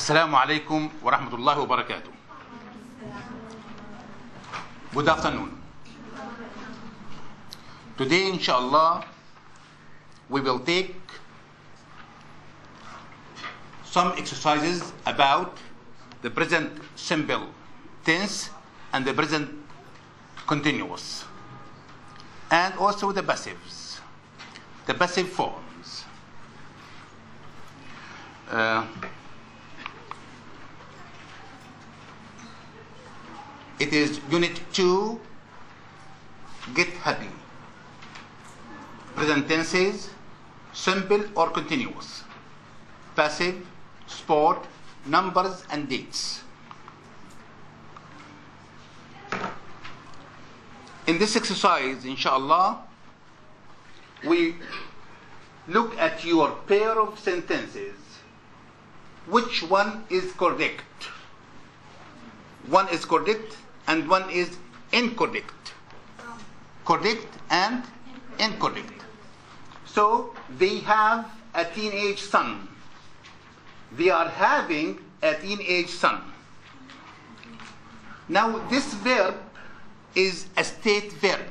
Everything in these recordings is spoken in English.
السلام عليكم ورحمة الله وبركاته. Good afternoon. Today, inshallah, we will take some exercises about the present simple tense and the present continuous, and also the passives, the passive forms. It is Unit 2, Get Happy. Present tenses, simple or continuous, passive, sport, numbers and dates. In this exercise, inshallah, we look at your pair of sentences. Which one is correct? One is correct and one is incorrect. Correct and incorrect. So they have a teenage son. They are having a teenage son. Now this verb is a state verb.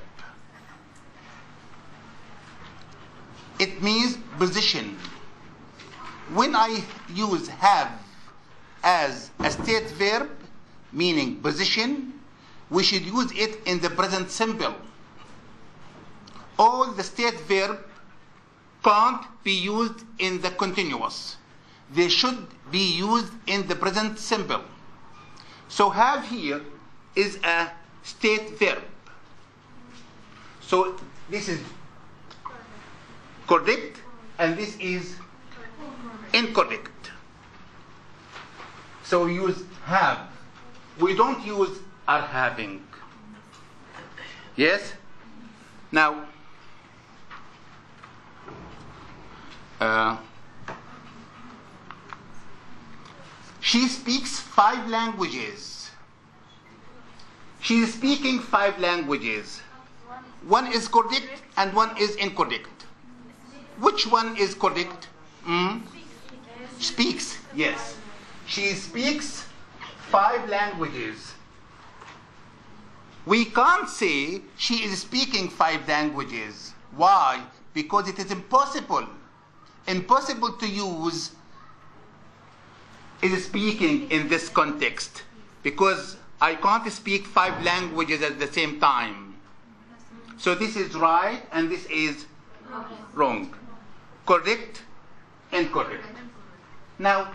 It means position. When I use have as a state verb, meaning position, we should use it in the present simple. All the state verb can't be used in the continuous. They should be used in the present simple. So have here is a state verb. So this is correct and this is incorrect. So we use have. We don't use are having. Yes? Now, she speaks 5 languages. She is speaking 5 languages. One is correct and one is incorrect. Which one is correct? Speaks, yes. She speaks 5 languages. We can't say she is speaking 5 languages. Why? Because it is impossible. Impossible to use is speaking in this context. Because I can't speak 5 languages at the same time. So this is right and this is wrong. Correct, incorrect. Now,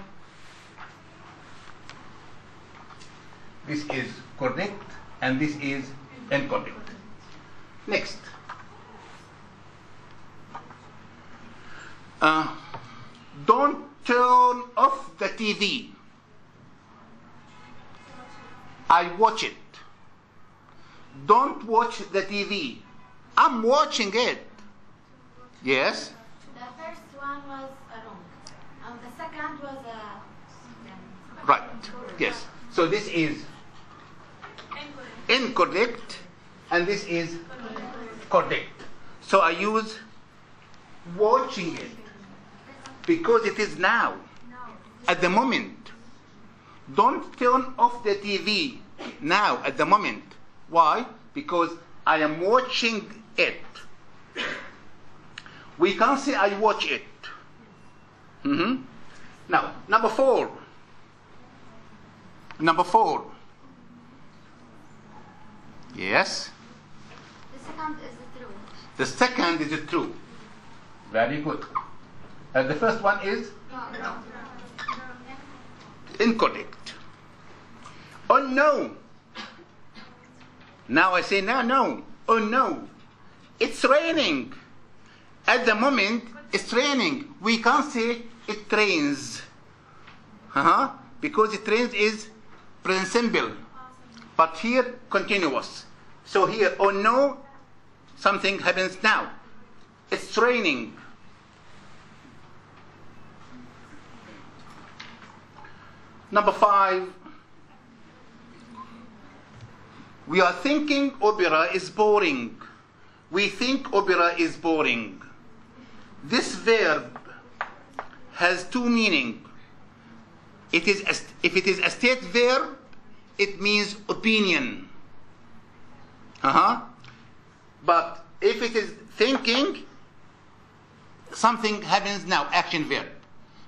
this is correct and this is incorrect. Next. Don't turn off the TV. I watch it. Don't watch the TV. I'm watching it. Yes? The first one was wrong. And the second was right. Yes. So this is incorrect and this is correct. So I use watching it because it is now, at the moment. Don't turn off the TV now, at the moment. Why? Because I am watching it. We can't say I watch it. Now, number 4. Number 4. Yes? the second is true. The second is true. Very good. And the first one is incorrect. Oh no. Now I say no. Oh no. It's raining. At the moment, it's raining. We can't say it rains. Because it rains is present simple. But here, continuous. So here, oh no, something happens now. It's raining. Number 5. We are thinking opera is boring. We think opera is boring. This verb has 2 meanings. if it is a state verb, it means opinion. But if it is thinking, something happens now, action verb.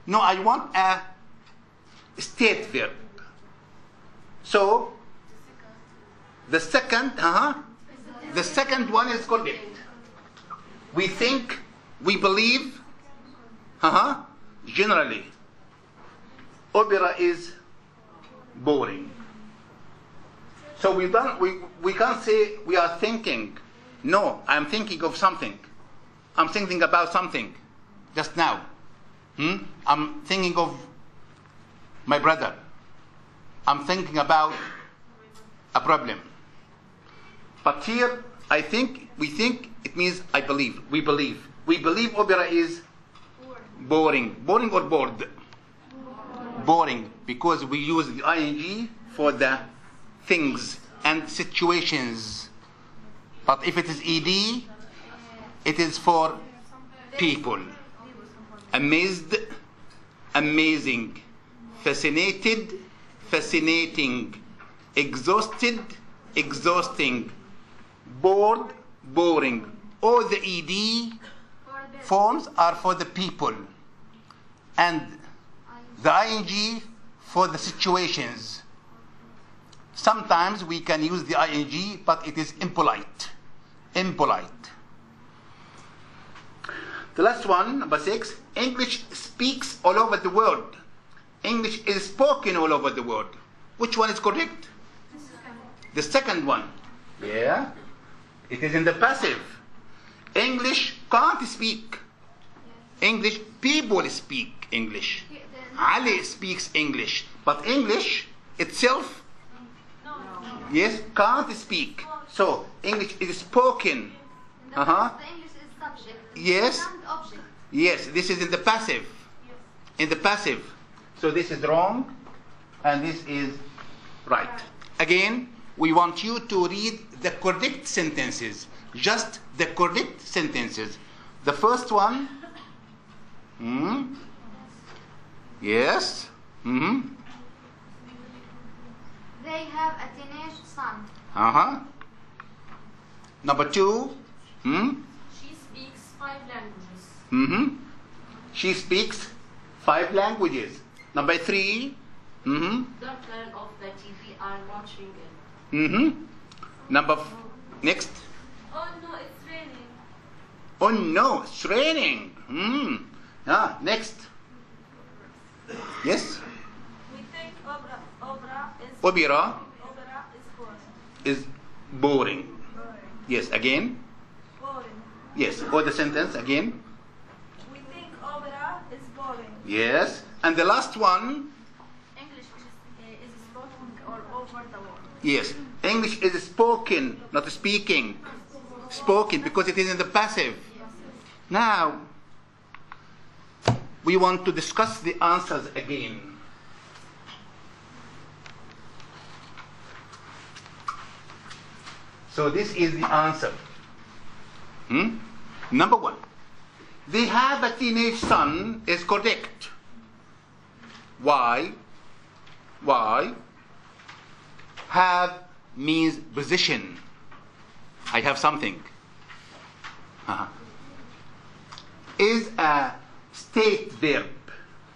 No, I want a state verb. So the second one is correct. We think, we believe, generally. Opera is boring. So we can't say we are thinking. No, I'm thinking of something. I'm thinking about something just now. I'm thinking of my brother. I'm thinking about a problem. But here, we think, it means I believe. We believe. We believe opera is boring. Boring or bored? Boring, because we use the ing for the things and situations. But if it is ed, it is for people. Amazed, amazing. Fascinated, fascinating. Exhausted, exhausting. Bored, boring. All the ed forms are for the people, and the ing for the situations. Sometimes we can use the ing, but it is impolite. Impolite. The last one, number 6. English speaks all over the world. English is spoken all over the world. Which one is correct? The second one. Yeah. It is in the passive. English can't speak. English, people speak English. Ali speaks English. But English itself, yes, can't speak. So English is spoken. The English is subject. Yes. And object. Yes, this is in the passive. In the passive. So this is wrong, and this is right. Again, we want you to read the correct sentences. Just the correct sentences. The first one. Yes. They have a teenage son. Number 2. She speaks 5 languages. She speaks 5 languages. Number 3. Don't turn off the TV. I'm watching it. Next. Oh no, it's raining. Oh no, it's raining. Next. Yes. We think opera is boring. Yes, again. boring. Yes, or the sentence again. We think opera is boring. Yes. And the last one. English is spoken all over the world. Yes. English is spoken, not speaking. Spoken, because it is in the passive. Now, we want to discuss the answers again. So this is the answer. Number 1. They have a teenage son is correct. Why? Why? Have means position. I have something. Is a state verb.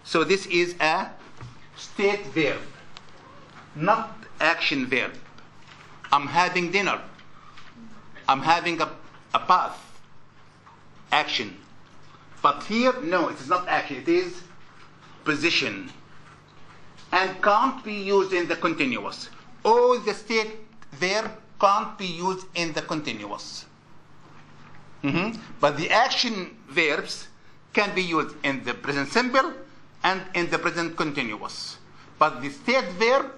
So this is a state verb, not action verb. I'm having dinner. I'm having a bath. Action. But here, no, it is not action. It is position. And can't be used in the continuous. All the state verb can't be used in the continuous. But the action verbs can be used in the present simple and in the present continuous. But the state verb,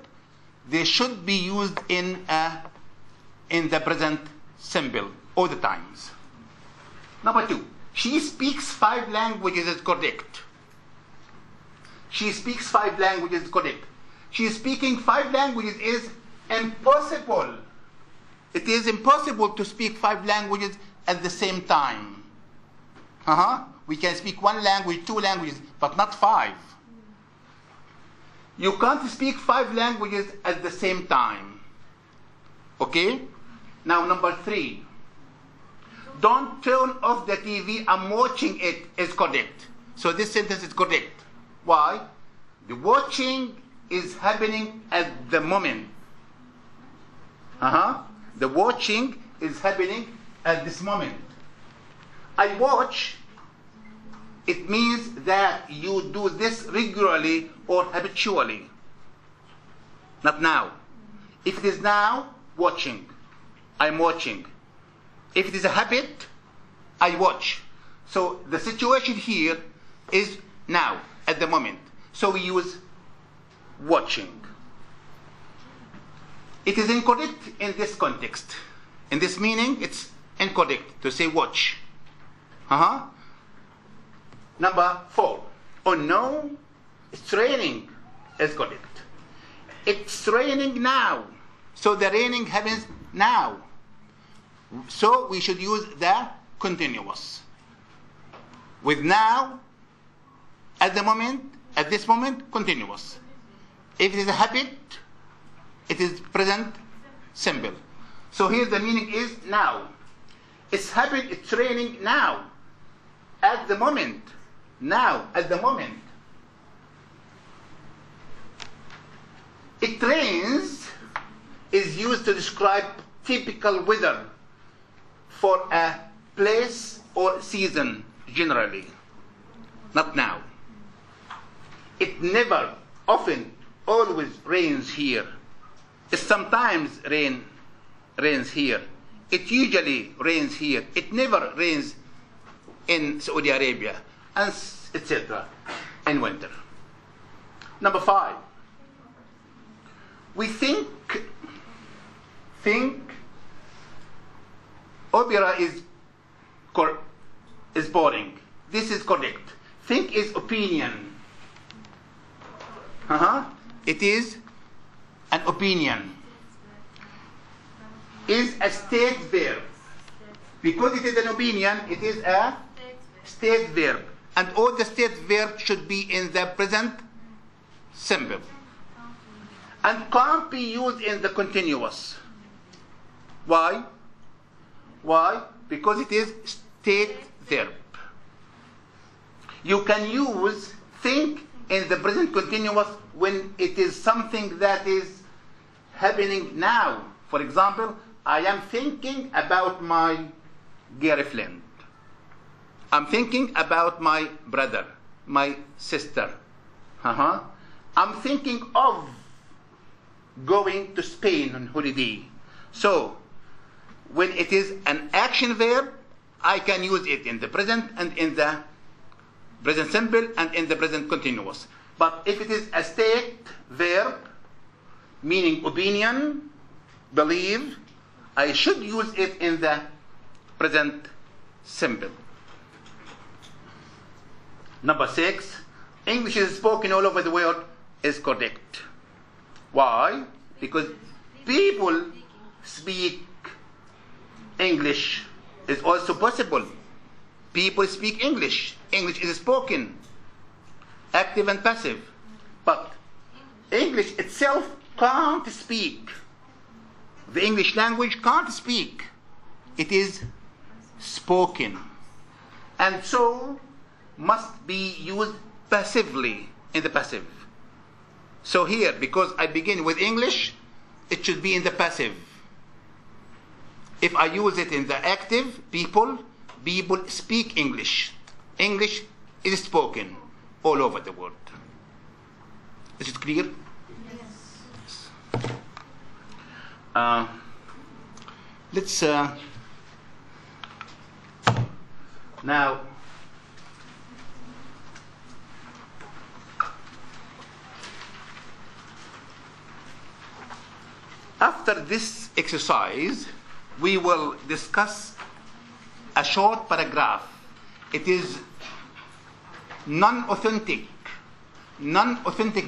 they should be used in the present simple all the times. Number 2. She speaks 5 languages is correct. She speaks 5 languages is correct. She is speaking 5 languages is impossible. It is impossible to speak 5 languages at the same time. We can speak 1 language, 2 languages, but not 5. You can't speak 5 languages at the same time. Okay? Now number 3. Don't turn off the TV, I'm watching it is correct. So this sentence is correct. Why? The watching is happening at the moment. The watching is happening at this moment. I watch, it means that you do this regularly or habitually. Not now. If it is now, watching. I'm watching. If it is a habit, I watch. So the situation here is now, at the moment. So we use watching. It is incorrect in this context. In this meaning, it's incorrect to say watch. Number 4. Oh no, it's raining is correct. It's raining now. So the raining happens now. So we should use the continuous. With now, at the moment, at this moment, continuous. If it is a habit, it is present simple. So here the meaning is now. It's habit, it's raining now. At the moment. Now, at the moment. It rains is used to describe typical weather for a place or season generally. Not now. It never, often, always rains here. It sometimes rains here. It usually rains here. It never rains in Saudi Arabia, and etc. in winter. Number 5. We think opera is boring. This is correct. Think is opinion. It is an opinion. Is a state verb. Because it is an opinion, it is a state verb. And all the state verbs should be in the present simple. And can't be used in the continuous. Why? Why? Because it is state verb. You can use think in the present continuous when it is something that is happening now. For example, I am thinking about my girlfriend. I'm thinking about my brother, my sister. I'm thinking of going to Spain on holiday. So, when it is an action verb, I can use it in the present and in the present simple and in the present continuous. But if it is a state verb, meaning opinion, believe, I should use it in the present simple. Number 6, English is spoken all over the world is correct. Why? Because people speak English. Is also possible. People speak English. English is spoken, active and passive. But English itself can't speak. The English language can't speak. It is spoken. And so must be used passively in the passive. So here, because I begin with English, it should be in the passive. If I use it in the active, people speak English. English is spoken all over the world. Is it clear? Yes. Let's now after this exercise, we will discuss a short paragraph. It is non-authentic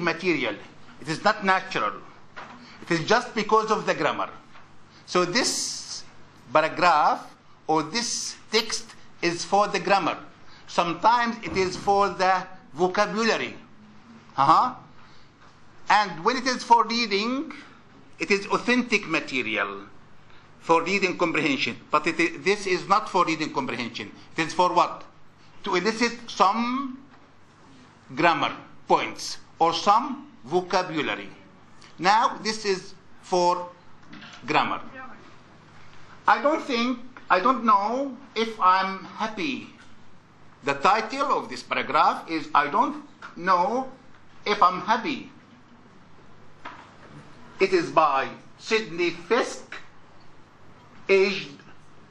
material. It is not natural. It is just because of the grammar. So this paragraph or this text is for the grammar. Sometimes it is for the vocabulary. And when it is for reading, it is authentic material for reading comprehension. But this is not for reading comprehension. It is for what? To elicit some grammar points or some vocabulary. Now, this is for grammar. I don't know if I'm happy. The title of this paragraph is I don't know if I'm happy. It is by Sidney Fisk, aged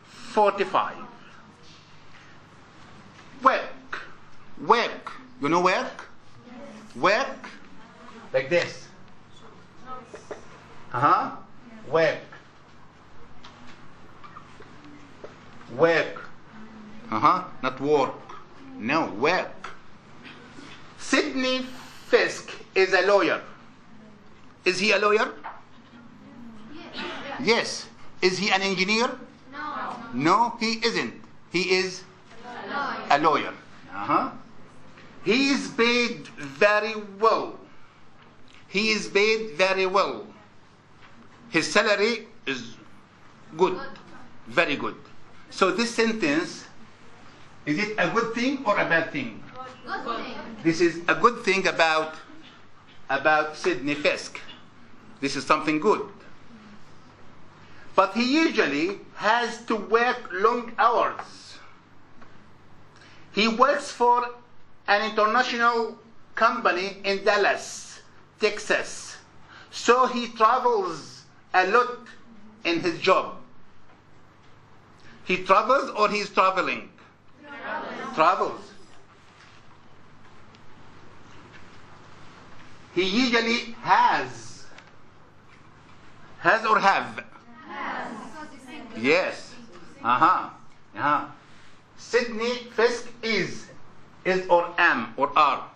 45. Work. You know work? Yes. Work like this. Work. Not work. No, work. Sidney Fisk is a lawyer. Is he a lawyer? Yes. Is he an engineer? No. No, he isn't. He is a lawyer. He is paid very well. He is paid very well. His salary is good. Very good. So this sentence, is it a good thing or a bad thing? Good thing. This is a good thing about Sidney Fisk. This is something good. But he usually has to work long hours. He works for an international company in Dallas, Texas. So he travels a lot in his job. He travels or he's traveling? Travels. He usually has or have? Yes. Sidney Fisk is or am or are?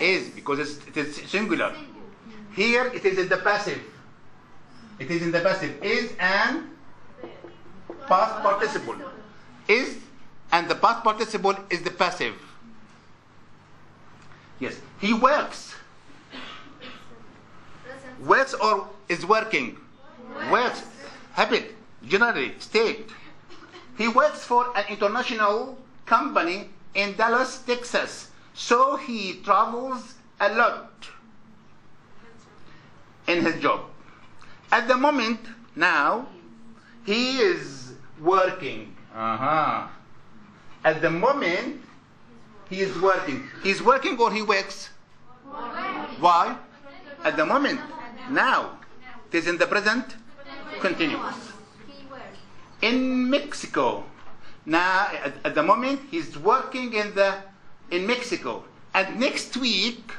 Is, because it is singular. Here it is in the passive. It is in the passive. Is and past participle. Is and the past participle is the passive. Yes. He works. Works or is working? Works. Habit. Generally. State. He works for an international company in Dallas, Texas. So he travels a lot in his job. At the moment, now, he is working. At the moment, he is working. He's working or he works? Why? At the moment. Now. It is in the present continuous. In Mexico. Now, at the moment, he's working in Mexico. And next week,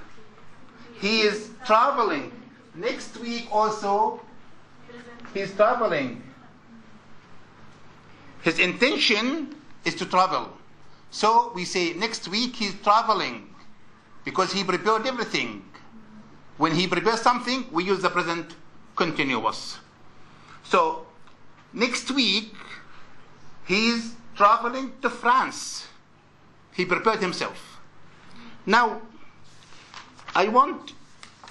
he is traveling. Next week also, he's traveling. His intention is to travel. So we say next week he's traveling because he prepared everything. When he prepares something, we use the present continuous. So next week he's traveling to France. He prepared himself. Now, I want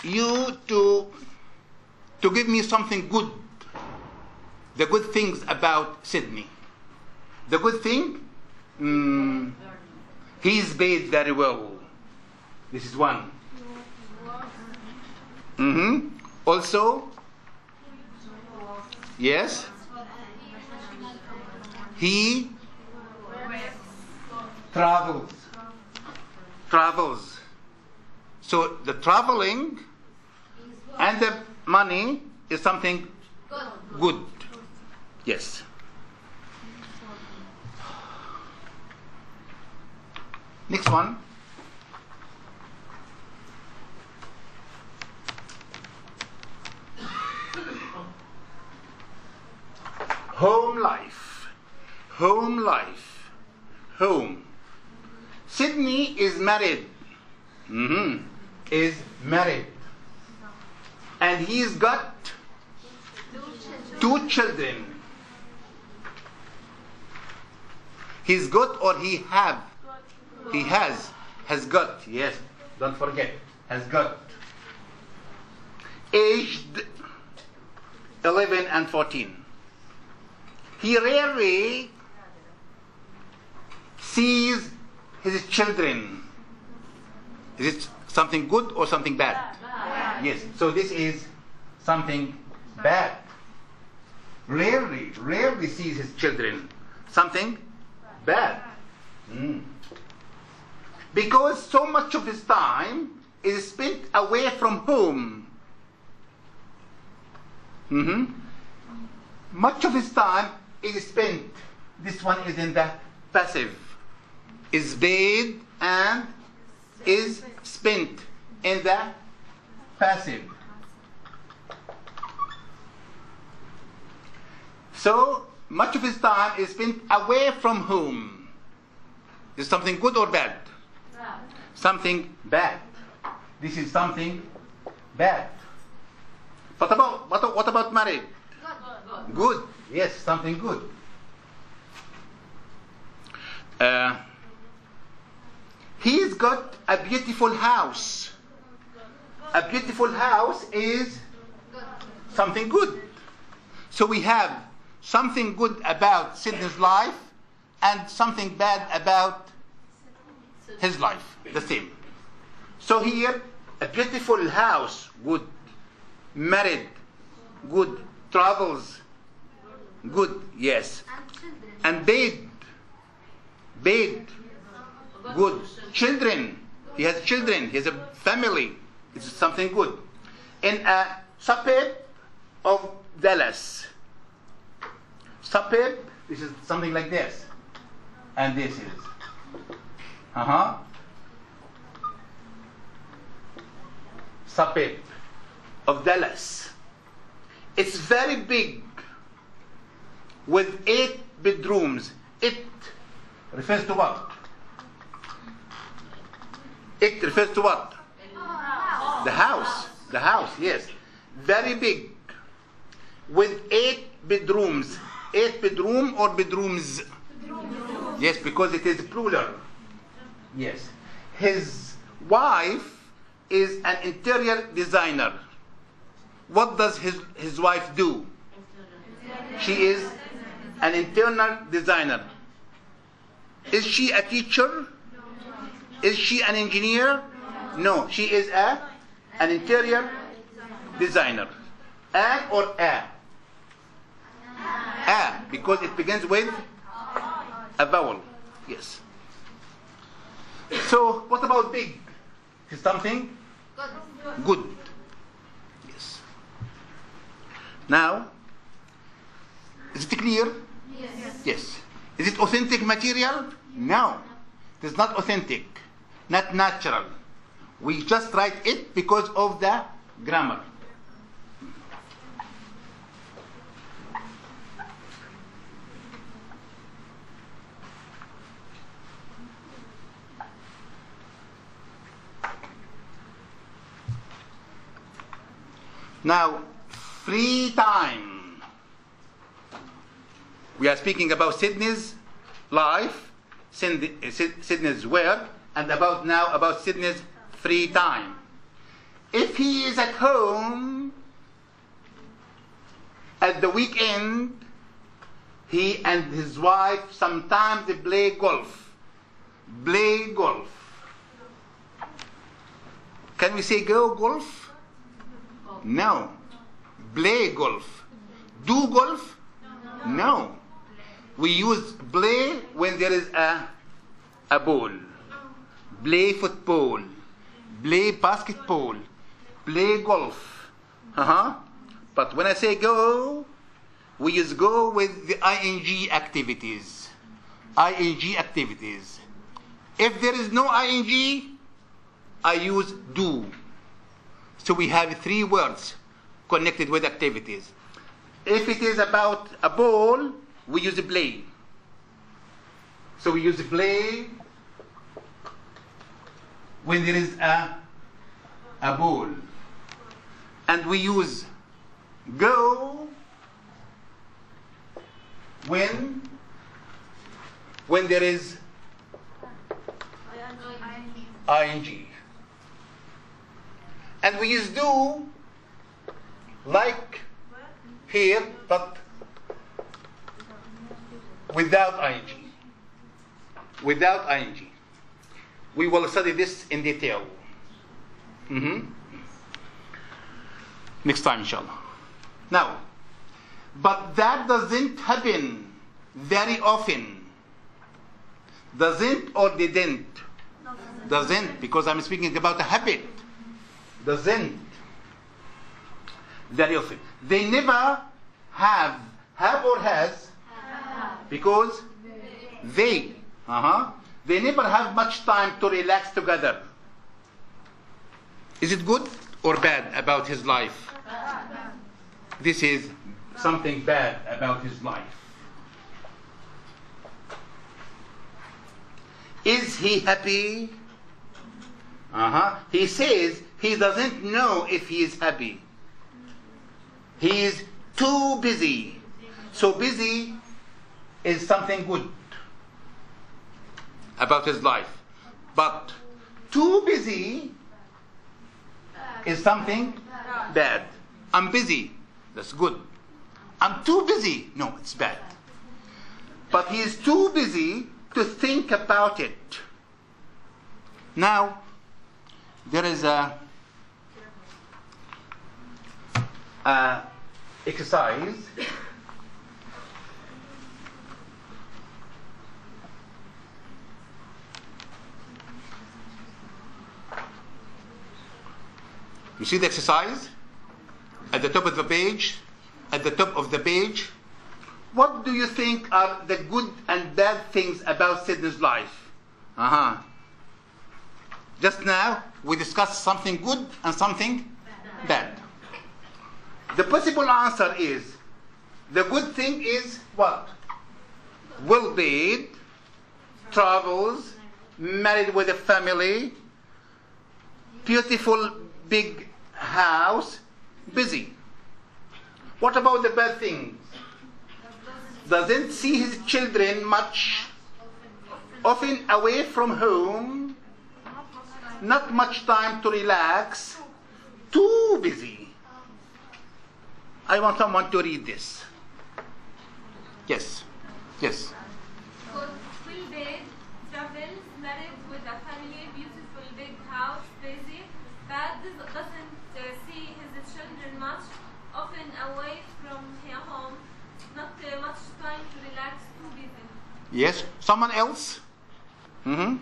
you to give me something good. The good things about Sidney. The good thing, he's paid very well. This is one. Also, yes, he travels. So the traveling and the money is something good. Yes. Next one. Home life. Home. Sidney is married. Is married. And he's got 2 children. He's got or he have? He has got, yes, don't forget, has got. aged 11 and 14. He rarely sees his children. Is it something good or something bad? Yes, so this is something bad. Rarely sees his children. Something bad. Because so much of his time is spent away from home. Much of his time is spent, this one is in the passive, is paid and is spent in the passive. So much of his time is spent away from home. Is something good or bad? Something bad. This is something bad. What about married? Good. Yes, something good. He's got a beautiful house. A beautiful house is something good. So we have something good about Sidney's life and something bad about his life. The same. So here, a beautiful house, good. Married, good. Travels, good. Yes. And paid, good. Children, he has children, he has a family. It's something good. In a suburb of Dallas. Suburb, this is something like this. And this is. Suburb of Dallas. It's very big with 8 bedrooms. It refers to what? It refers to what? The house. The house, yes. Very big. With 8 bedrooms. 8 bedroom or bedrooms? Yes, because it is plural. Yes. His wife is an interior designer. What does his wife do? She is an internal designer. Is she a teacher? Is she an engineer? No, she is an interior designer. An or a? A, because it begins with a vowel. Yes. So, what about big? Is something good. Yes. Now, is it clear? Yes. Is it authentic material? No. It is not authentic. Not natural. We just write it because of the grammar. Now, free time. We are speaking about Sydney's life, Sydney's work, and now about Sydney's free time. If he is at home at the weekend, he and his wife sometimes play golf. Play golf. Can we say go golf? No. Play golf. Do golf? No. We use play when there is a ball. Play football. Play basketball. Play golf. But when I say go, we use go with the ing activities. Ing activities. If there is no ing, I use do. So we have 3 words connected with activities. If it is about a ball, we use play. So we use play when there is a ball. And we use go when there is ing. And we use do like here, but without ing. Without ing. We will study this in detail. Next time, inshallah. Now, but that doesn't happen very often. Doesn't or didn't? Doesn't, because I'm speaking about a habit. Doesn't very often. They never have or has, because they never have much time to relax together. Is it good or bad about his life? This is something bad about his life. Is he happy? He says he doesn't know if he is happy. He is too busy. So busy is something good about his life. But too busy is something bad. I'm busy. That's good. I'm too busy. No, it's bad. But he is too busy to think about it. Now, there is a exercise. You see the exercise? At the top of the page, what do you think are the good and bad things about Sydney's life? Just now, we discussed something good and something bad. The possible answer is, the good thing is what? Well-paid, travels, married with a family, beautiful big house, busy. What about the bad things? Doesn't see his children much, often away from home, not much time to relax, too busy. I want someone to read this. Yes. Yes. Well-paid, travels, married with a family, beautiful big house, busy. Bad, doesn't see his children much, often away from home, not much time to relax, too busy. Yes. Someone else? Good,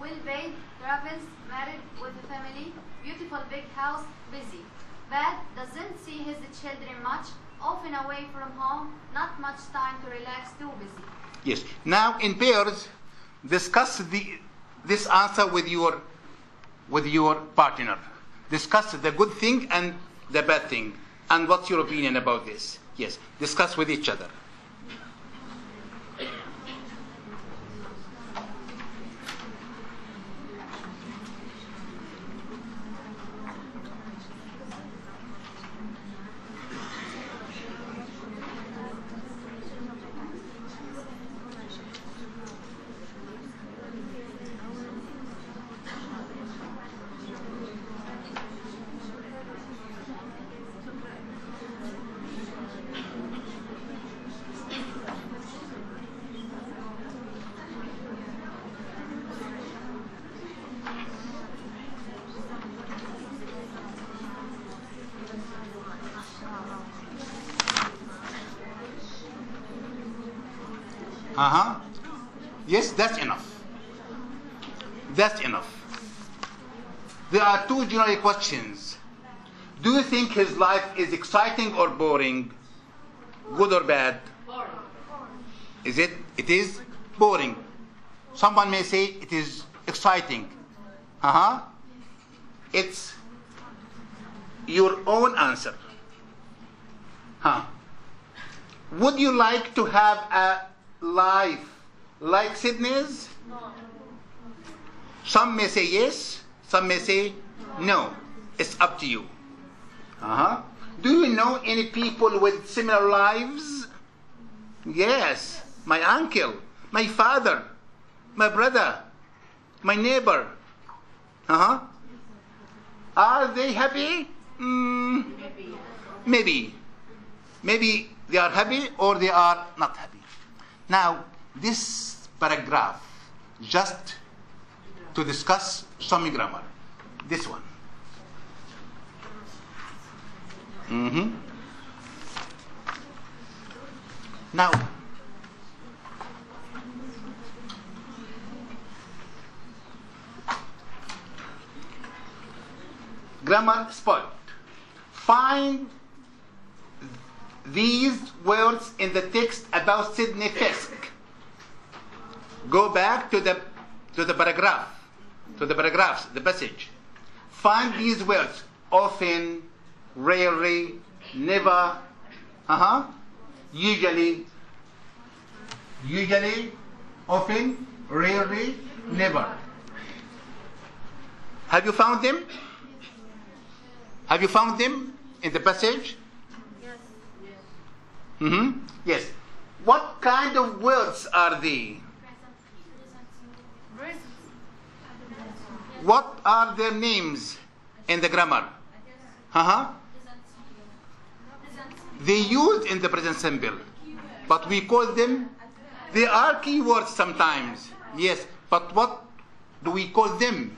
well-paid, travels, married with a family, beautiful big house, busy. Bad, doesn't see his children much, often away from home, not much time to relax, too busy. Yes. Now in pairs, discuss this answer with your partner. Discuss the good thing and the bad thing. And what's your opinion about this? Yes. Discuss with each other. Yes, that's enough. That's enough. There are two general questions. Do you think his life is exciting or boring? Good or bad? Boring. Is it? It is boring. Someone may say it is exciting. It's your own answer. Would you like to have a life like Sydney's? No. Some may say yes, some may say no. It's up to you. Do you know any people with similar lives? Yes, my uncle, my father, my brother, my neighbor. Are they happy? Maybe they are happy or they are not happy. Now, this paragraph, just to discuss some grammar. This one. Now, grammar spot. Find these words in the text about Sydney Fisk. Go back to the paragraph, to the paragraphs, the passage. Find these words: often, rarely, never, usually, often, rarely, never. Have you found them? Have you found them in the passage? Yes. Yes. What kind of words are they? What are their names in the grammar? They used in the present simple, but we call them, they are keywords sometimes. Yes, but what do we call them?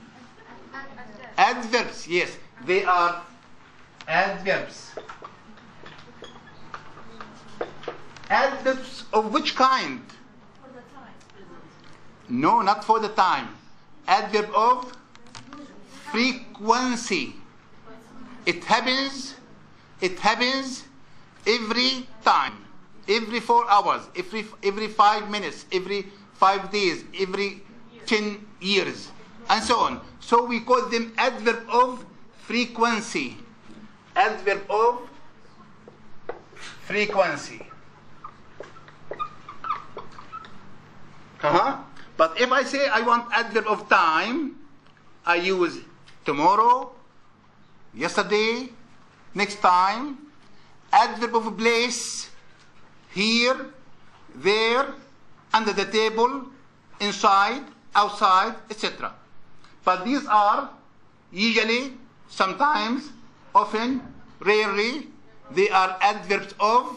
Adverbs. Yes, they are adverbs. Adverbs of which kind? For the time. No, not for the time. Adverb of frequency. It happens every time, every 4 hours, every 5 minutes, every 5 days, every 10 years, and so on. So we call them adverb of frequency. Adverb of frequency. But if I say I want adverb of time, I use tomorrow, yesterday, next time. Adverb of place: here, there, under the table, inside, outside, etc. But these are usually, sometimes, often, rarely, they are adverbs of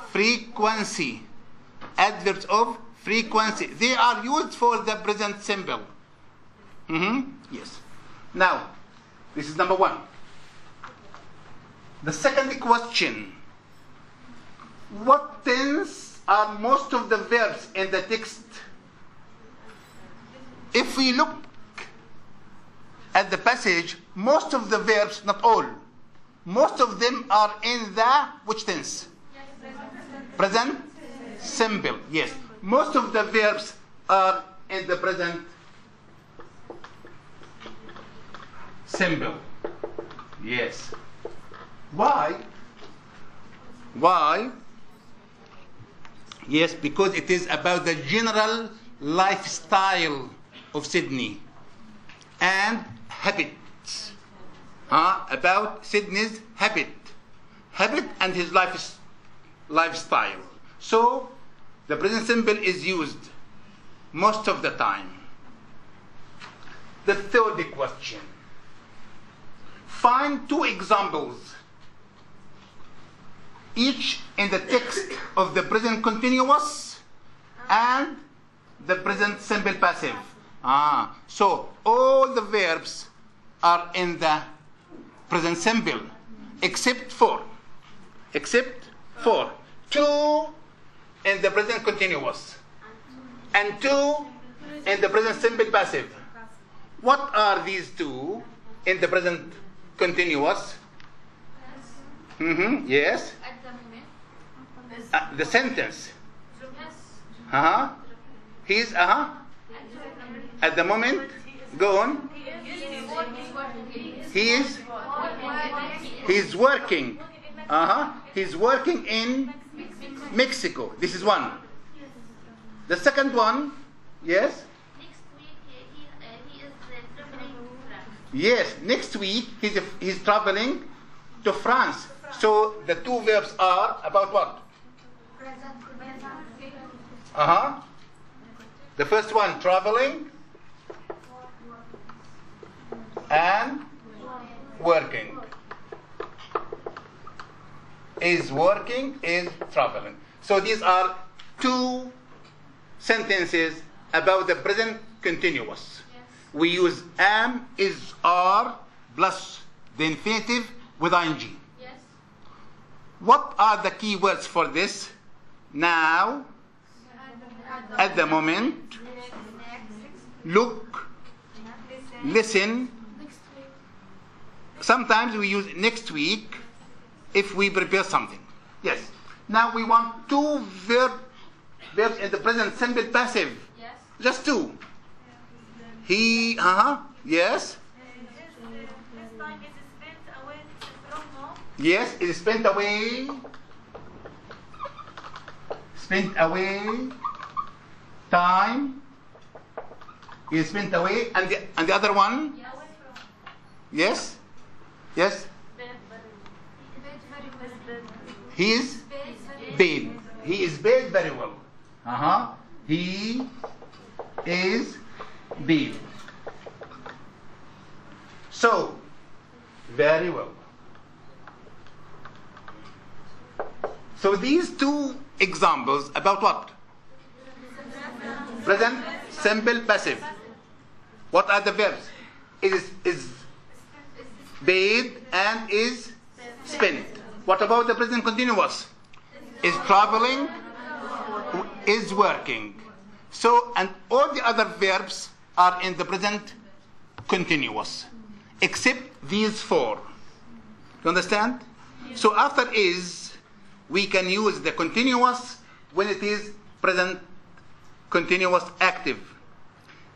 frequency. Adverbs of frequency. They are used for the present simple. Yes. Now, this is number 1. The second question: what tense are most of the verbs in the text? If we look at the passage, most of the verbs, not all, most of them are in the which tense? Present simple. Yes. Most of the verbs are in the present simple. Yes. Why? Why? Yes, because it is about the general lifestyle of Sydney and habits. About Sydney's habit and his lifestyle. So the present simple is used most of the time. The third question: find 2 examples, each in the text of the present continuous and the present simple passive. So all the verbs are in the present simple except for 2 in the present continuous and 2 in the present simple passive. What are these 2 in the present continuous? Yes. At the moment. The sentence. He's at the moment. Go on. He's working. He's working in Mexico. This is one. The second one, yes. Next week he is traveling to France. Yes, next week he's traveling to France. So the 2 verbs are about what? The first one, traveling and working. is working, is traveling. So these are two sentences about the present continuous. We use am, is, are plus the infinitive with ing. Yes. What are the key words for this? Now, at the moment, look, listen. Sometimes we use next week if we prepare something. Yes. Now we want two verbs in the present simple passive. Yes. Just two. He, yes. This time is spent away from home. Yes, it is spent away. Spent away. Time is spent away. And the other one? Yes. Yes. He is paid. He is paid very well. He is paid. So, very well. So these two examples about what? Present simple passive. What are the verbs? Is paid and is spent. What about the present continuous? Is traveling, is working. So, and all the other verbs are in the present continuous, except these four. You understand? So after is, we can use the continuous when it is present continuous active.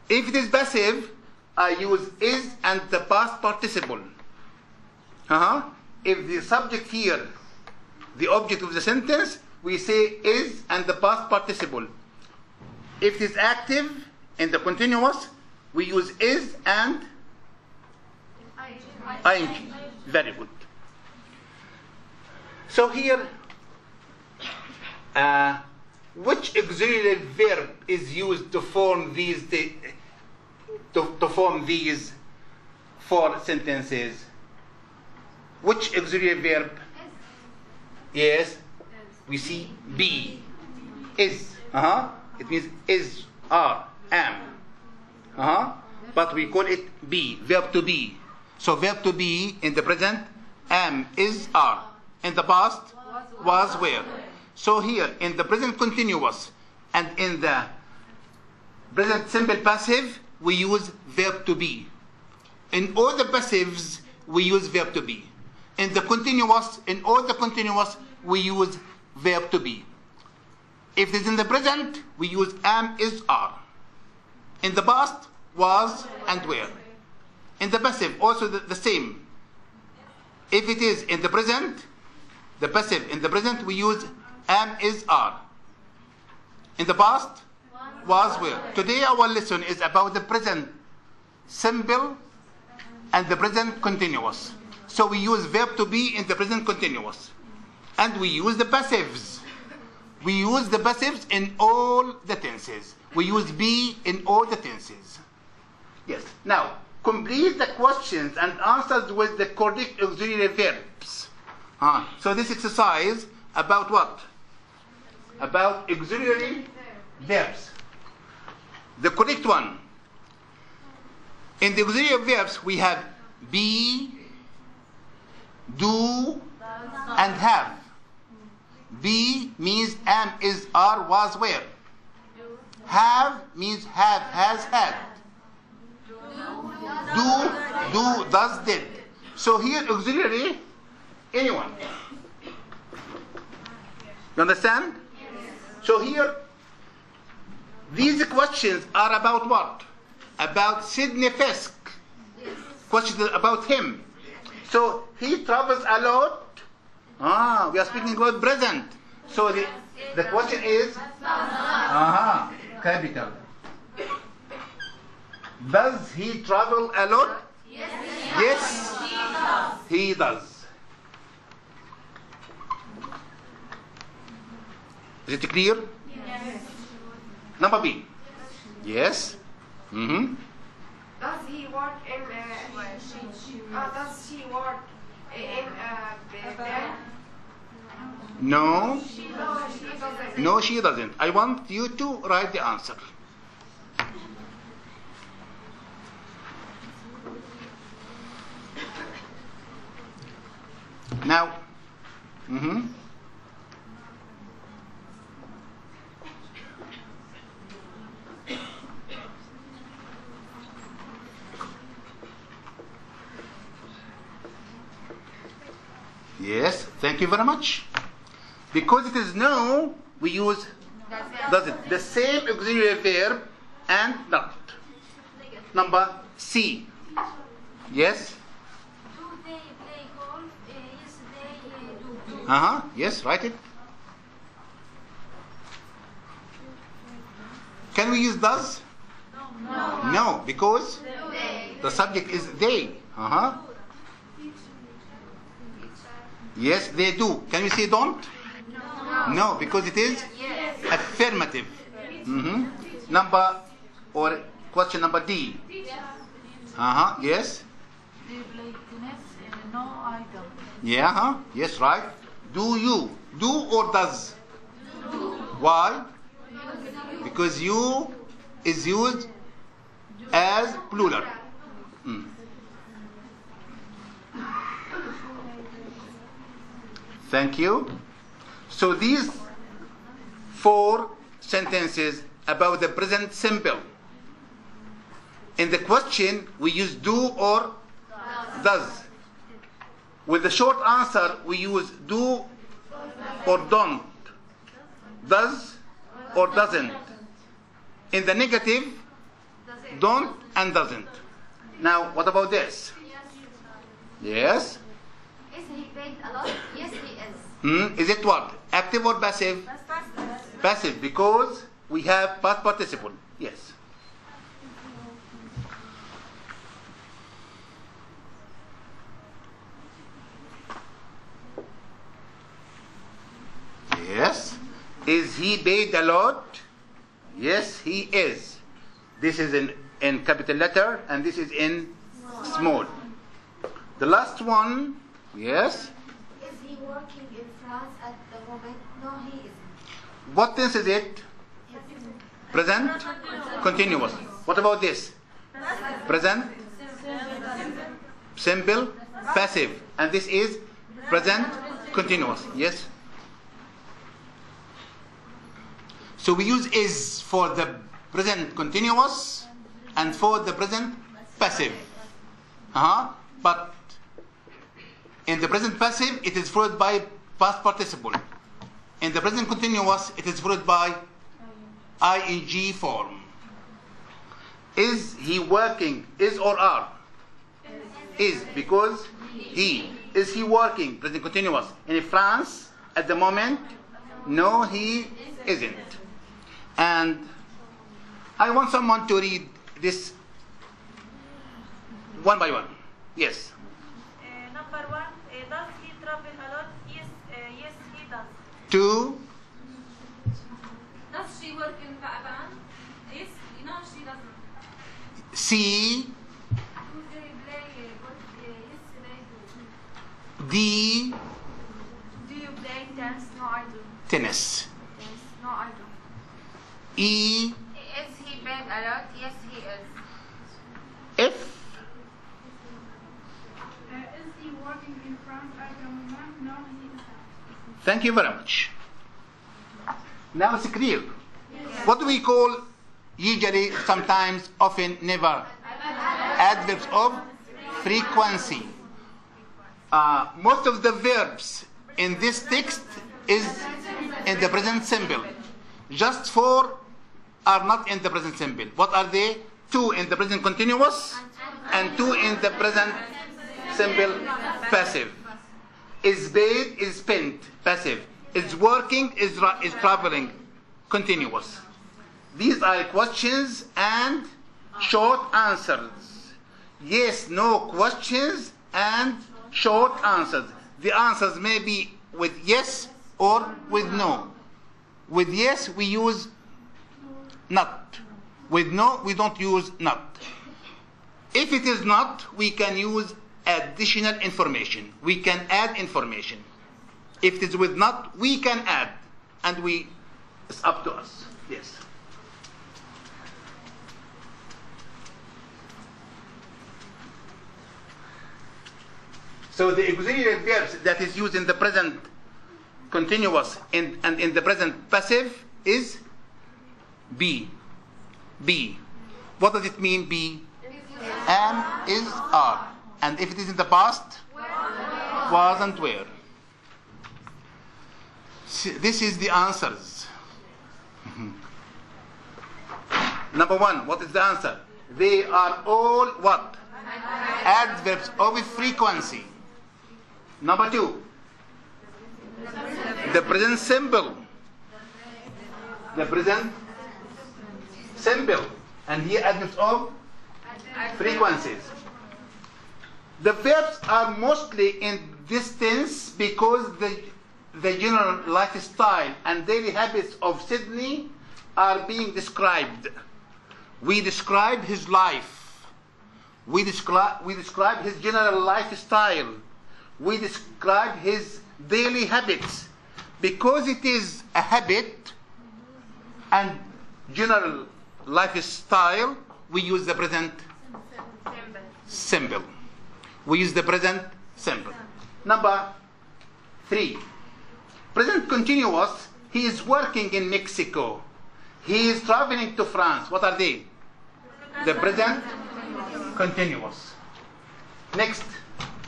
If it is passive, I use is and the past participle. If the subject here, the object of the sentence, we say is and the past participle. If it is active in the continuous, we use is and ing. Very good. So here, which auxiliary verb is used to form these four sentences? Which auxiliary verb? Yes, we see be. Is. It means is, are, am. But we call it be, verb to be. So verb to be in the present, am, is, are. In the past, was, were. So here, in the present continuous and in the present simple passive, we use verb to be. In all the passives, we use verb to be. In the continuous, in all the continuous, we use verb to be. If it is in the present, we use am, is, are. In the past, was and were. In the passive, also the same. If it is in the present, the passive in the present, we use am, is, are. In the past, was, were. Today our lesson is about the present simple and the present continuous. So we use verb to be in the present continuous. And we use the passives. We use the passives in all the tenses. We use be in all the tenses. Yes. Now, complete the questions and answers with the correct auxiliary verbs. So this exercise about what? About auxiliary verbs. The correct one. In the auxiliary verbs, we have be, do, and have. Be means am, is, are, was, were. Have means have, has, had. Do, does, did. So here auxiliary, anyone. You understand? Yes. So here, these questions are about what? About Sidney Fisk. Yes. Questions about him. So he travels a lot. We are speaking about present. So the question is capital. Does he travel a lot? Yes. He does. Is it clear? Yes. Number B. Yes. Does he work in does she work in bank? No. No, she doesn't. I want you to write the answer. Now, yes, thank you very much. Because it is no, we use doesn't. The same auxiliary verb and not. Number C. Yes? Do they play golf? Yes, they do. Yes, write it. Can we use does? No. No, because They. the subject is they. Yes, they do. Can we say don't? No, because it is affirmative. Number or question number D. Yes. They play tennis? No, I don't. Yeah. Yes, right. Do you? Do or does? Do. Why? Because you is used as plural. Thank you. So these 4 sentences about the present simple. In the question, we use do or does. With the short answer, we use do or don't. Does or doesn't. In the negative, don't and doesn't. Now, what about this? Yes? Is he paid a lot? Yes, he is. Is it what? Active or passive? Passive, because we have past participle. Yes. Yes. Is he paid a lot? Yes, he is. This is in capital letter and this is in small. The last one, yes. Is he working in France at the moment? No, he isn't. What tense is it? Present? Continuous. What about this? Present? Simple? Passive. And this is present? Continuous. Yes? So we use is for the present continuous and for the present passive. But in the present passive, it is followed by past participle. In the present continuous, it is followed by ing form. Is he working? Is or are? Is, because he. Is he working? Present continuous. In France, at the moment? No, he isn't. And I want someone to read this one by one. Yes. Number 1, does he travel a lot? Yes, yes, he does. 2. Does she work in Japan? Yes, no, she doesn't. C. Do they play golf? Yes, they do. D. Do you play tennis? No, I do. Tennis. Yes, no, I do. E. Is he paid a lot? Yes, he is. F. Is he working in France at the moment? No, he isn't. Thank you very much. Now it's clear. What do we call usually, sometimes, often, never? Adverbs of frequency. Most of the verbs in this text is in the present simple. Just 4 are not in the present simple. What are they? 2 in the present continuous and 2 in the present simple passive. Is paid, is spent, passive. Is working, is traveling, continuous. These are questions and short answers. Yes, no questions and short answers. The answers may be with yes or with no. With yes, we use not. With no, we don't use not. If it is not, we can use additional information. We can add information. If it is with not, we can add, and it's up to us. Yes. So the auxiliary verbs that is used in the present continuous and in the present passive is be. Be. What does it mean, be? Am, is, are. And if it is in the past, was and were. This is the answers. Number one, what is the answer? They are all what? Adverbs of frequency. Number two, the present simple. The present simple. And here adverbs of frequencies. The verbs are mostly in this tense because the general lifestyle and daily habits of Sydney are being described. We describe his life. We describe his general lifestyle. We describe his daily habits. Because it is a habit and general lifestyle, we use the present simple. We use the present simple. Number three, present continuous. He is working in Mexico. He is traveling to France. What are they? The present continuous. Next,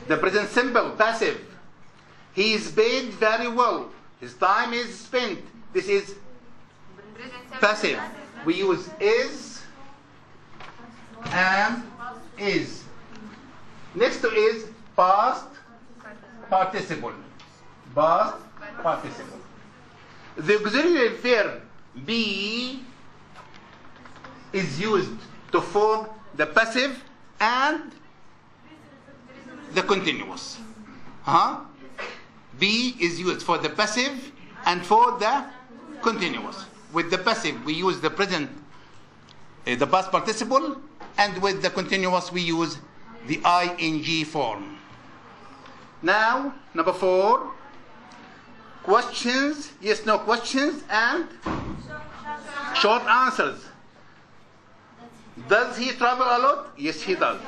the present simple, passive. He is paid very well. His time is spent. This is passive. We use is and is. Next to is, past participle. Past participle. The auxiliary verb be is used to form the passive and the continuous. Be is used for the passive and for the continuous. With the passive, we use the present, the past participle, and with the continuous, we use the ing form. Now, number four, questions, yes, no questions, and short answers. Does he travel a lot? Yes, he does.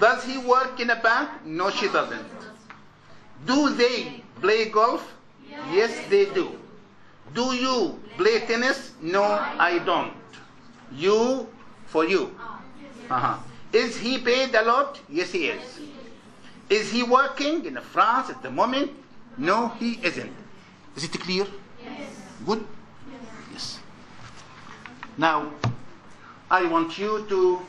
Does he work in a bank? No, she doesn't. Do they play golf? Yes, they do. Do you play tennis? No, I don't. You, for you. Is he paid a lot? Yes, he is. Is he working in France at the moment? No, he isn't. Is it clear? Yes. Good? Yes. Now, I want you to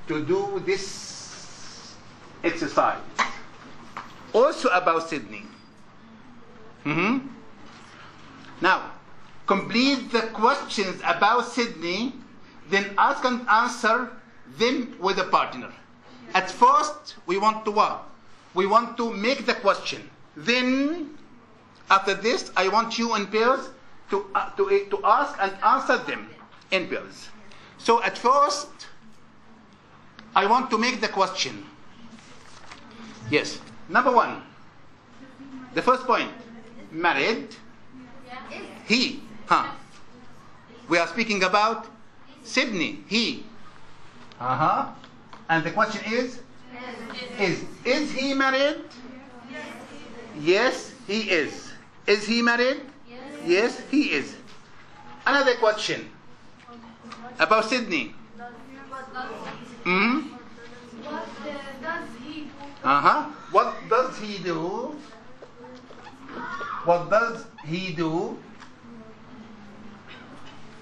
do this exercise. Also about Sydney. Now, complete the questions about Sydney, then ask and answer them with a partner. At first, we want to what? We want to make the question. Then, after this, I want you in pairs to ask and answer them in pairs. So at first, I want to make the question. Yes. Number one, the first point, married. He. We are speaking about Sydney. He. And the question is he married? Yes, he is. Is he married? Yes, he is. Another question about Sydney. What does he do? What does he do? What does he do?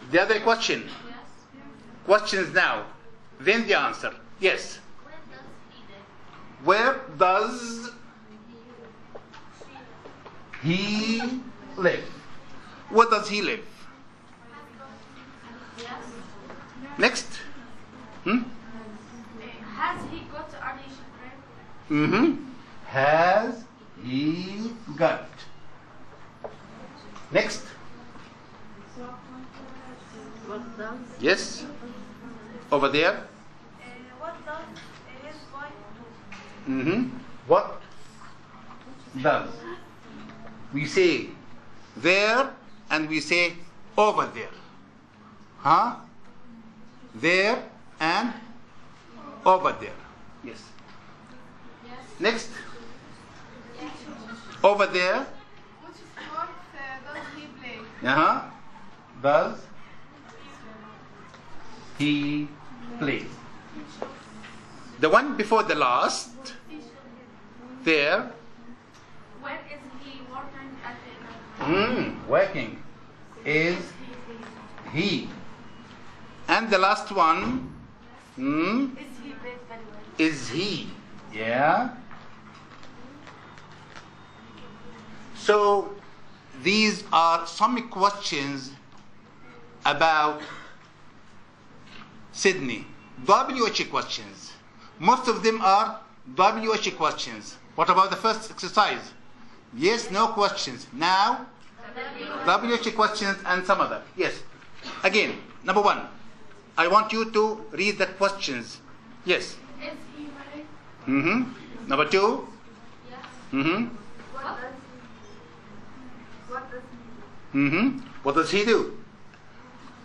The other question. Questions now. Then the answer. Yes. Where does he live? Where does he live? Next. Has he got a children? Has he got? Next. What does? Yes. Over there. What does his wife do? What does We say there and we say over there. Huh? There and over there. Yes. Next. Over there. Which sport does he play? Uh-huh. Does he play? The one before the last. There. When is he working at the Working. Is he. And the last one. Is he paid very well? Is he. Yeah. So these are some questions about Sydney. WH questions. Most of them are WH questions. What about the first exercise? Yes, no questions. Now, WH questions and some other. Yes. Again, number one, I want you to read the questions. Yes. Is he married? Number two. Yes. What does he do? What does he do?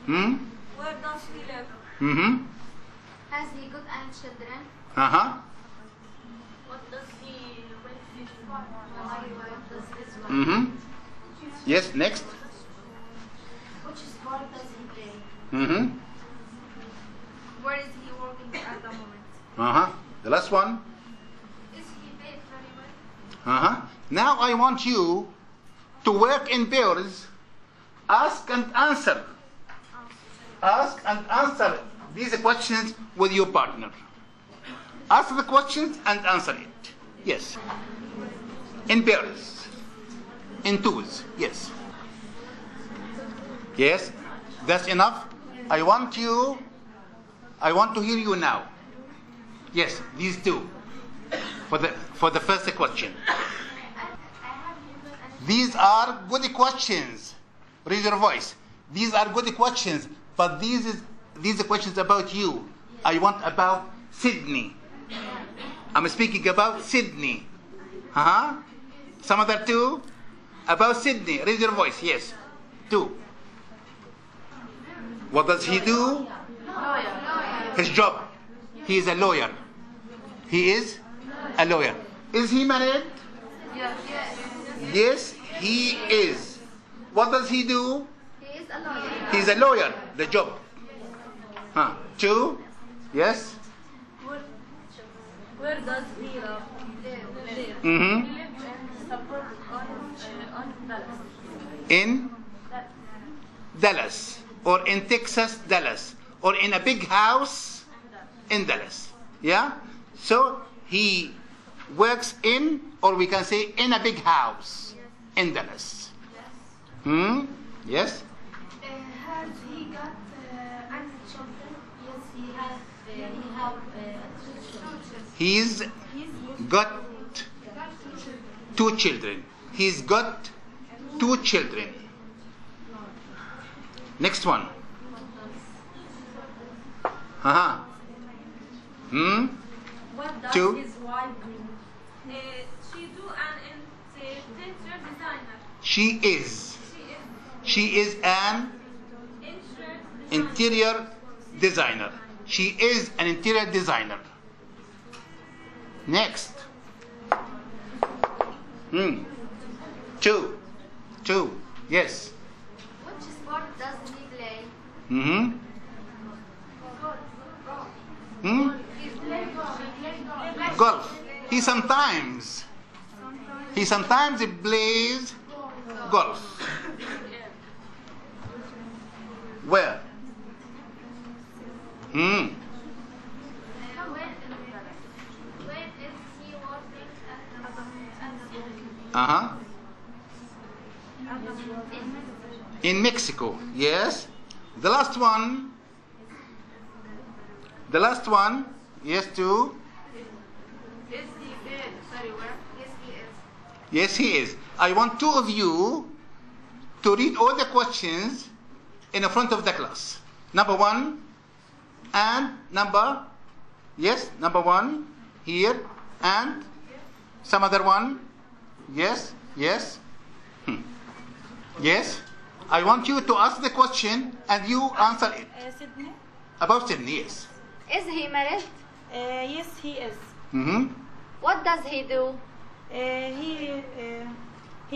Where does he live? Has he got any children? What does he with his What does his wife? Yes, next. Which sport does he play? Where is he working at the moment? The last one. Is he paid very well? Now I want you to work in pairs. Ask and answer. Ask and answer these questions with your partner. Ask the questions and answer it. Yes. In pairs. In twos. Yes. Yes. That's enough. I want to hear you now. Yes, these two. For the first question. These are good questions. Raise your voice. These are good questions, but these are questions about you. I want about Sydney. I'm speaking about Sydney. Some other two? About Sydney. Raise your voice. Yes. Two. What does he do? His job. He is a lawyer. He is a lawyer. Is he married? Yes, he is. What does he do? He is a lawyer. He's a lawyer. The job. Two. Yes. Where does he live? He lives in Dallas, or in Texas, Dallas, or in a big house in Dallas. Yeah? So he works in, or we can say in a big house in Dallas. Yes? Has he got any children? Yes, he has. He's got two children. He's got two children. Next one. What does Two. his wife do? She do an interior designer. She is. She is an interior designer. She is an interior designer. Next. Two. Yes. Which sport does he play? Golf. He sometimes plays golf. Where? When is he working at the In Mexico. Yes. The last one. Yes, two. Is he paid very well? Yes, he is. Yes, he is. I want two of you to read all the questions in the front of the class. Number one and number one here and some other one. Yes. Yes? I want you to ask the question and you answer it. Sydney. About Sydney, yes. Is he married? Yes, he is. Mm-hmm. What does he do? He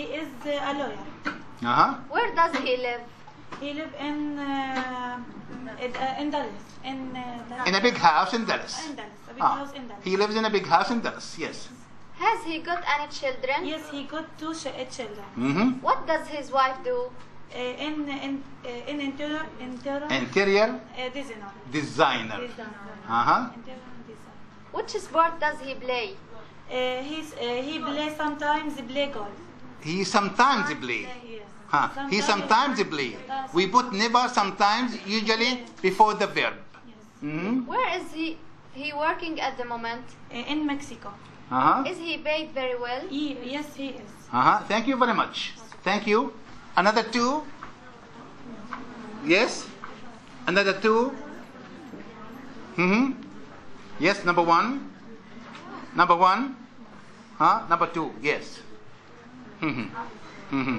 is a lawyer. Uh-huh. Where does he live? He lives in Dallas. In a big house in Dallas. In Dallas. A big Ah. house in Dallas. He lives in a big house in Dallas, yes. Has he got any children? Yes, he got two children. Mm-hmm. What does his wife do? In interior Interior designer. designer. Uh-huh. Interior design. Which sport does he play? He plays sometimes play golf. He sometimes play. Yes. Huh. He sometimes play. We put never sometimes usually before the verb. Yes. Mm-hmm. Where is he working at the moment? In Mexico. Uh-huh. Is he paid very well? Yes, he is. Uh-huh. Thank you very much. Thank you. Another two? Yes? Another two? Mm-hmm. Yes, number one. Number one? Huh? Number two, yes. Mm-hmm. Mm-hmm.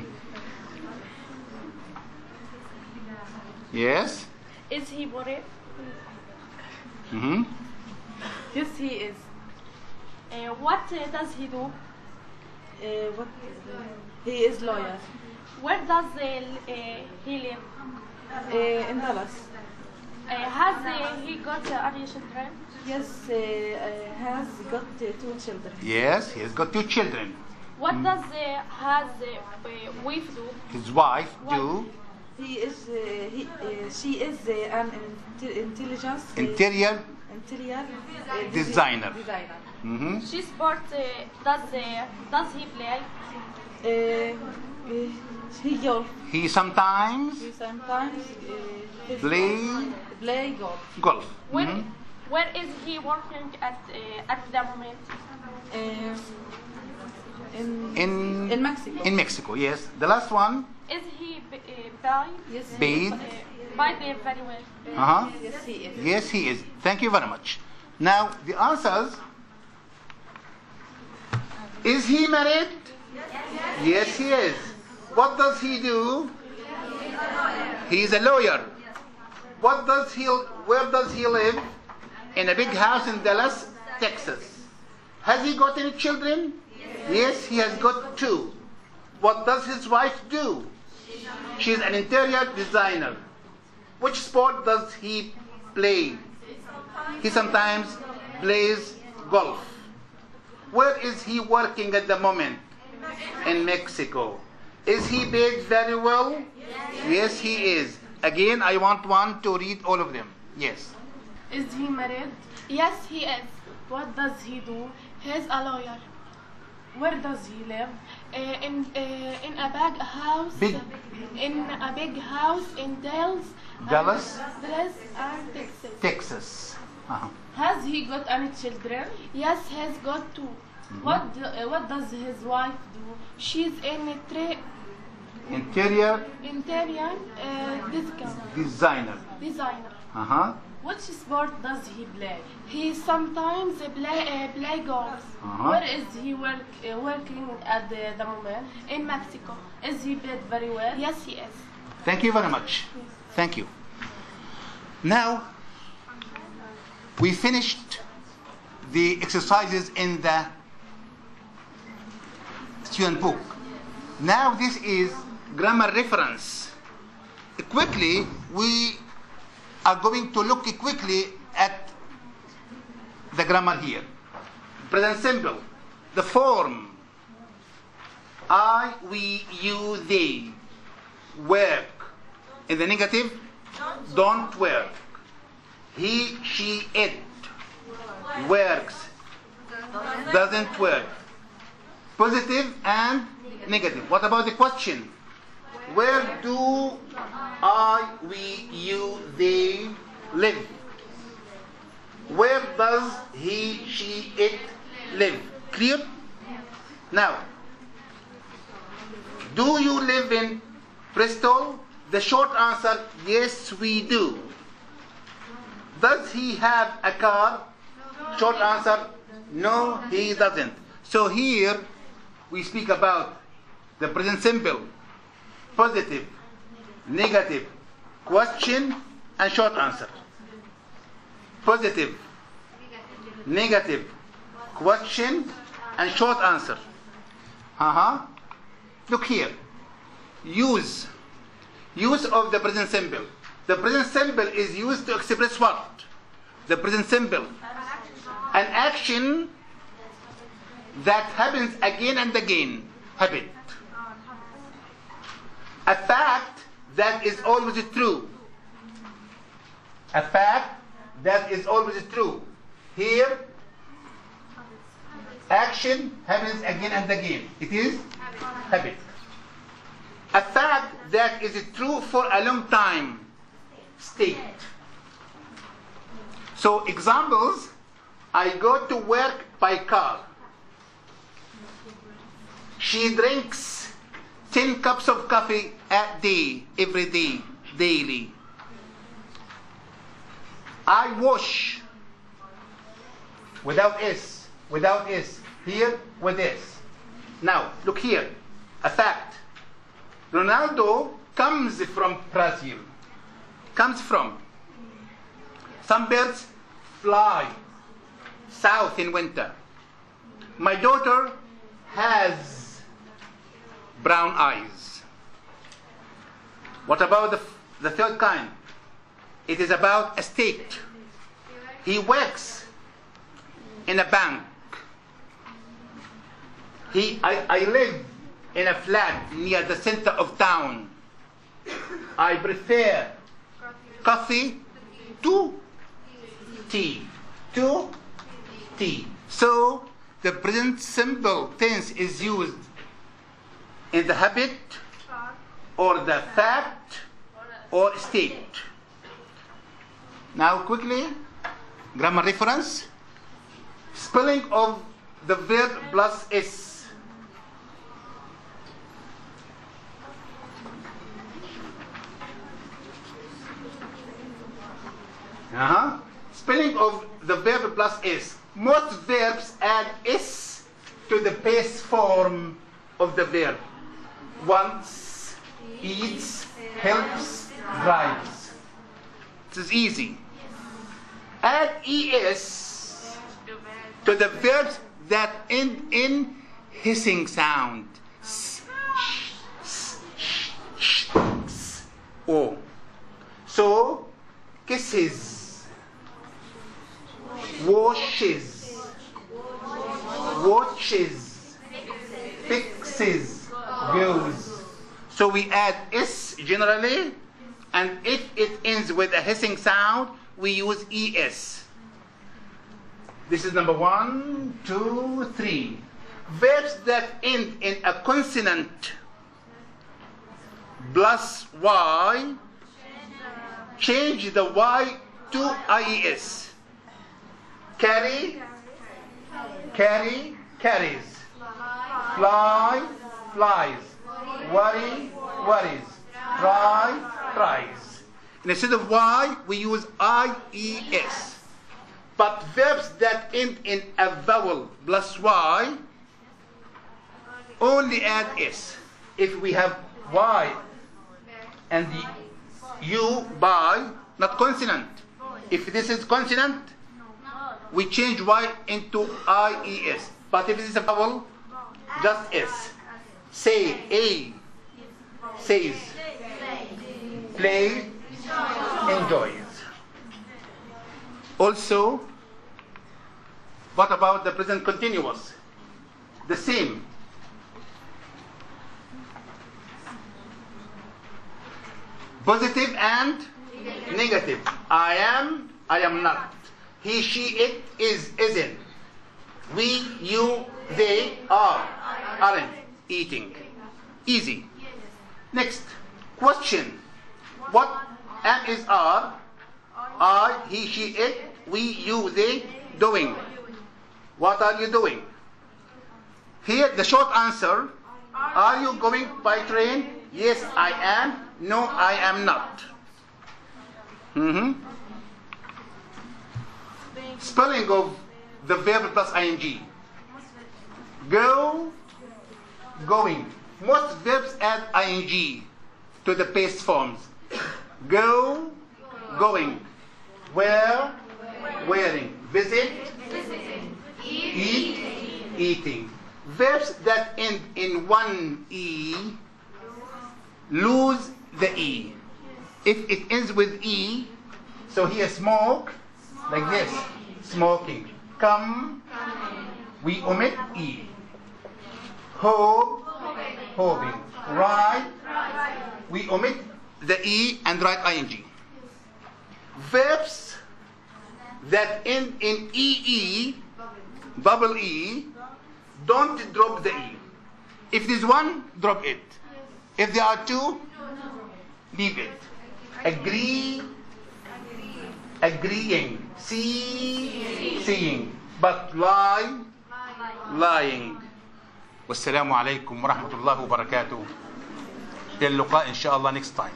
Yes? Is he worried? Mm-hmm. Yes, he is. What does he do? He is lawyer. Where does he live? In Dallas. Has he got any children? Yes, has got two children. Yes, he has got two children. What does has wife do? His wife do He is. She is an intelligence. interior designer. Mm-hmm. She sport does he play? He golf. He sometimes He sometimes play golf. golf. Where Mhm. where is he working at the moment? In Mexico. In Mexico, yes. The last one, Is he paid? Yes. paid. Paid very well. Uh-huh. Yes, he is. Yes, he is. Thank you very much. Now, the answers. Is he married? Yes, he is. What does he do? He is a lawyer. What does he? Where does he live? In a big house in Dallas, Texas. Has he got any children? Yes, he has got two. What does his wife do? She's an interior designer. Which sport does he play? He sometimes plays golf. Where is he working at the moment? In Mexico. Is he paid very well? Yes, he is. Again, I want one to read all of them. Yes. Is he married? Yes, he is. What does he do? He's a lawyer. Where does he live? In a big house. Big. In a big house in Dallas. Dallas, and Texas. Texas. Uh-huh. Has he got any children? Yes, he's got two. What does his wife do? She's an Interior interior designer. designer. Uh-huh. Which sport does he play? He sometimes play golf. Uh-huh. Where is he working at the moment? In Mexico. Is he paid very well? Yes, he is. Thank you very much. Thank you. Now, we finished the exercises in the student book. Now this is grammar reference. Quickly, we are going to look quickly at the grammar here. Present simple. The form I, we, you, they work. In the negative, don't work. He, she, it works, doesn't work. Positive and negative. What about the question? Where do I, we, you, they live? Where does he, she, it live? Clear? Now, do you live in Bristol? The short answer, yes, we do. Does he have a car? Short answer, no, he doesn't. So here we speak about the present simple. positive, negative, question, and short answer. Positive, negative, question, and short answer. Look here. Use of the present simple. The present simple is used to express what? The present simple. An action that happens again and again. Habit. A fact that is always true. A fact that is always true. Here, action happens again and again. It is habit. A fact that is true for a long time. State. So examples, I go to work by car. She drinks 10 cups of coffee a day, every day, daily. I wash without S, here with S. Now, look here, a fact. Ronaldo comes from Brazil. Comes from. Some birds fly south in winter. My daughter has brown eyes. What about the third kind? It is about a state. He works in a bank. I live in a flat near the center of town. I prefer coffee to tea. So the present simple tense is used in the habit or the fact or state. Now quickly, grammar reference. Spelling of the verb plus S. Spelling of the verb plus S. Most verbs add S to the base form of the verb. Wants, eats, helps, drives. It is easy. Add ES to the verbs that end in hissing sound. O. So, kisses, washes, watches, fixes, goes. So we add S generally, and if it ends with a hissing sound, we use ES. This is number 1, 2, 3. Verbs that end in a consonant plus Y, change the Y to IES. Carry, carries. Fly, flies. Worry, worries. Tries. Instead of Y, we use IES. But verbs that end in a vowel plus Y only add S. If we have Y and the U by, not consonant. If this is consonant, we change Y into IES. But if this is a vowel, just S. Say, A, says. Play, enjoys. Also, what about the present continuous? The same. Positive and negative. I am not. He, she, it, is, isn't. We, you, they, aren't eating. Easy. Next, question. What am, is, are? I, he, she, it, we, you, they, doing. What are you doing? Here, the short answer. Are you going by train? Yes, I am. No, I am not. Spelling of the verb plus ing. Go, going. Most verbs add ing. to the past forms. Go, going. Wear, wearing. Visit, eat, eating. Verbs that end in one E lose the E. If it ends with E, so here smoke, like this, smoking. Come, we omit E. Hope, hoping. Write, we omit the E and write ing. Verbs that end in EE, double E, don't drop the E. If there's one, drop it. If there are two, leave it. Agree, agreeing. See, seeing. But lie, lying. والسلام عليكم ورحمة الله وبركاته. إلى اللقاء إن شاء الله next time.